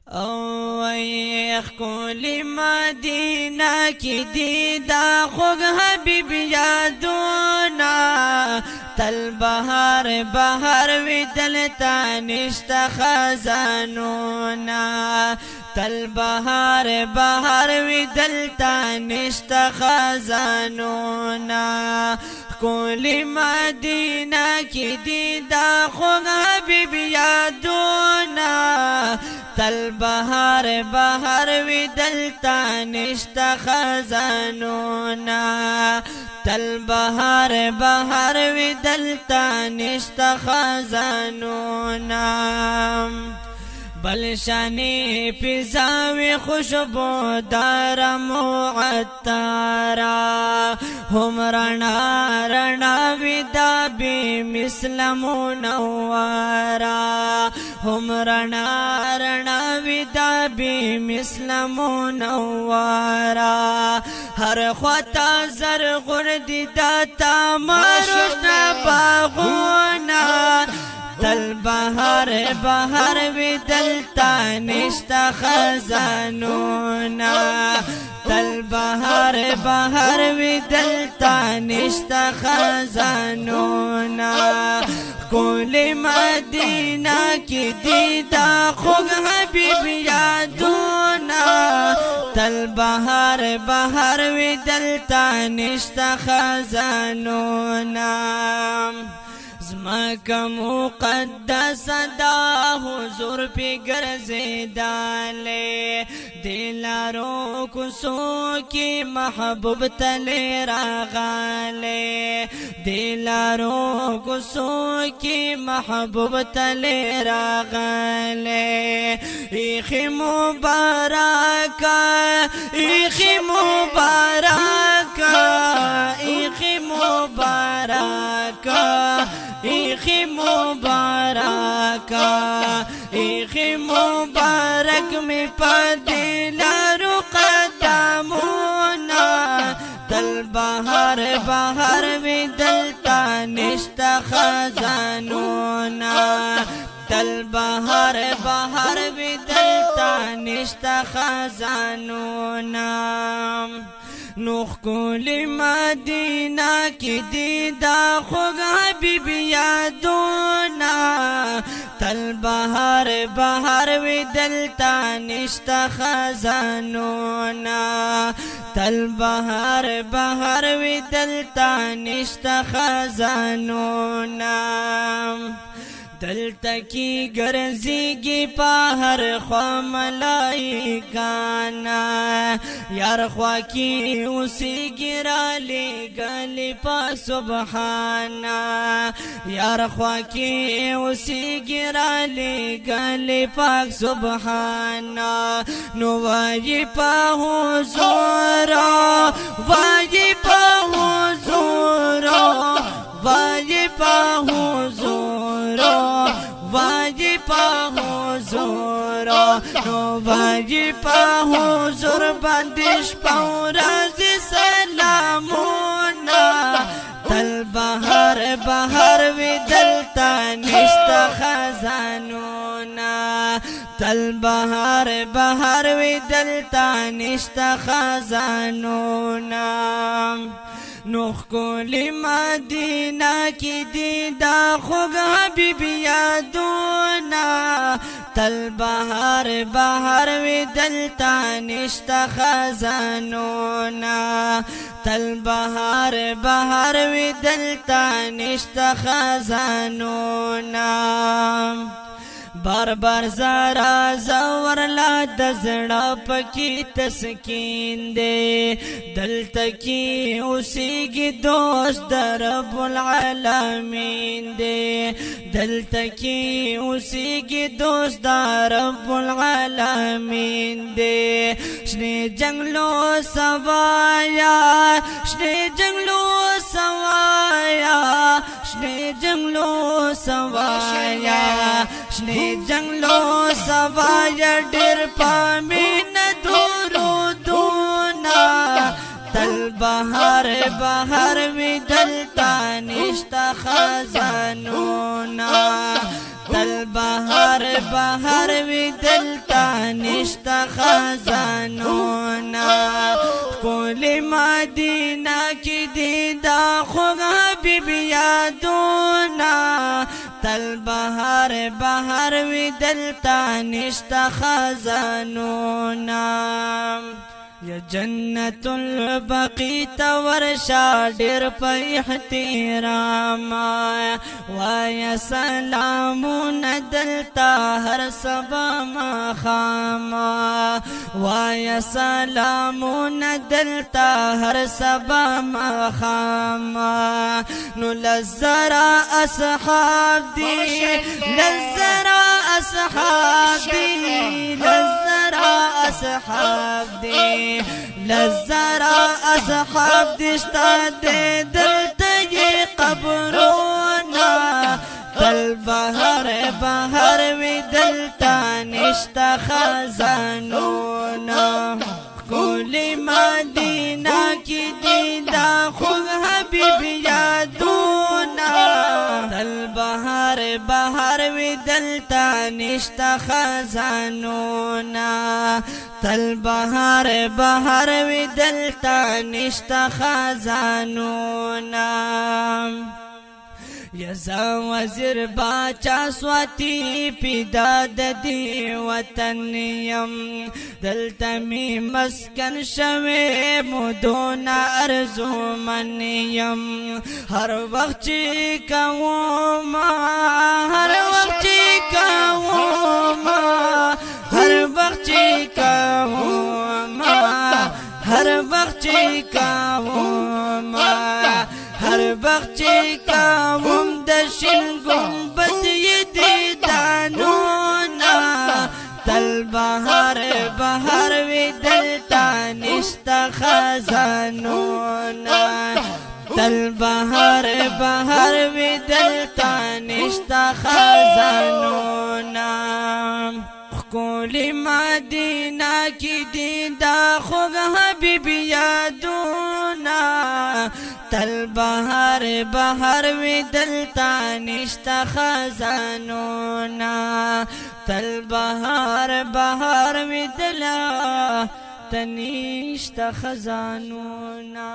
اوه کولی مدینہ کی دیدا خوگ حبیب یادونا تل بہار بہار وی دلتا نشت خزانونا تل بہار بہار وی دلتا نشت خزانونا کولی مدینہ کی دیدا خوگ حبیب یادونا تل بہار بہار وی دلتا نشت خزانونا تل بہار بہار وی دلتا نشت خزانونا بلشانی فضاوی خوشبو دار معطرا هم رنا رنا ودا بی مثل منورا هم رنا رنا ودا بی مثل منورا هر خطا زرغر دی داتا مروشنا باغونا تل بہار بہار وی دلتا نشت خزانونا تل بہار بہار وی دلتا نشت خزانونا کولی مدینہ کی دیدا خوگ حبیب یادونا تل بہار بہار وی دلتا نشت خزانونا زمکا مقدس دا حضور پی گرزیدالے دلارو کسو کی محبوب تلی راغالے دلارو کسو کی محبوب تلی راغالے ایخی مبارکا ایخی مبارکا ایخی مبارکا ایخی مبارکا ایخی مبارک میں پدلارو قدمونا تل بہار بہار وی دلتا نشت خزانونا تل بہار بہار وی دلتا نشت خزانونا نوخ کولی مدینہ کی دیدا خوگ حبیب یادونا تل بہار بہار وی دلتا نشت خزانونا تل بہار بہار وی دلتا نشت خزانونا دلتا کی گرزیگی پاہر خواہ ملائکانا یار خواہ کی اسی گرا لے گلی پا سبحانا یار خواہ کی اسی گرا لے گلی پاک سبحانا نو واجی پا حضورا واجی پا حضورا واجی پا حضورا واجی پا حضور نو واجی پا حضور بندش پا رازی سلامونا تل بہار بہار وی دلتا نشت خزانونا تل بہار بہار وی دلتا نشت خزانونا نوخ کولی مدینہ کی دیدا خوگ حبیب یادونا تل بہار بہار وی دلتا نشت خزانونا تل بہار بہار وی دلتا نشت خزانونا بار بار زارا زور لا دزڑا پکی تسکین دے دلتا کی اسی کی دوست در رب العالمین دے دلتا کی اسی کی دوست در رب العالمین دے شنے جنگلو سوایا شنے جنگلو سوایا شنے جنگلو سوایا شنے جنگلو سوایا ڈر پامین دورو دونا تل بہار بہار وی دلتا نشت خزانونا تل بهار بهار وی دلتا نشتا خزانونا کولی مدینہ کی دیدا خوږ حبیب یادونا تل بهار بهار وی دلتا نشتا خزانونا یا جنت البقی تورشا ډیر په احترام وایا سلامون دلتا هر سبا مخام وایا سلامون دلتا هر سبا مخام نو لزرا اصحاب دی لزرا اصحاب دی لزرا اصحاب دی لزرا اصحاب دشتا دے دلتا قبرونا تل بهار بهار وی دلتا نشتا خزانونا کولی مدینہ کی دیدا خوږ حبیب یادونا تل بهار بهار وی دلتا نشتا خزانونا تل بهار بهار وی دلتا نشتا خزانونا یزا وزیر باچا سواتی پیدا دی وطن یم دلتا می مسکن شوی مدون ارزو من یم هر وقت چی کوما هر وقت چی کوما هر وقت چی کوما هر وقت چی کوما هر وقت چی کوم د شین گنبد یدی دانونا تل بهار بهار وی دلتا نشتا خزانونا تل بهار بهار وی دلتا نشتا خزانونا کولی مدینہ کی دیدا خوږ حبیب یادونا تل بهار بهار وی دلتا نشتا خزانونا تل بهار بهار وی دلتا نشتا خزانونا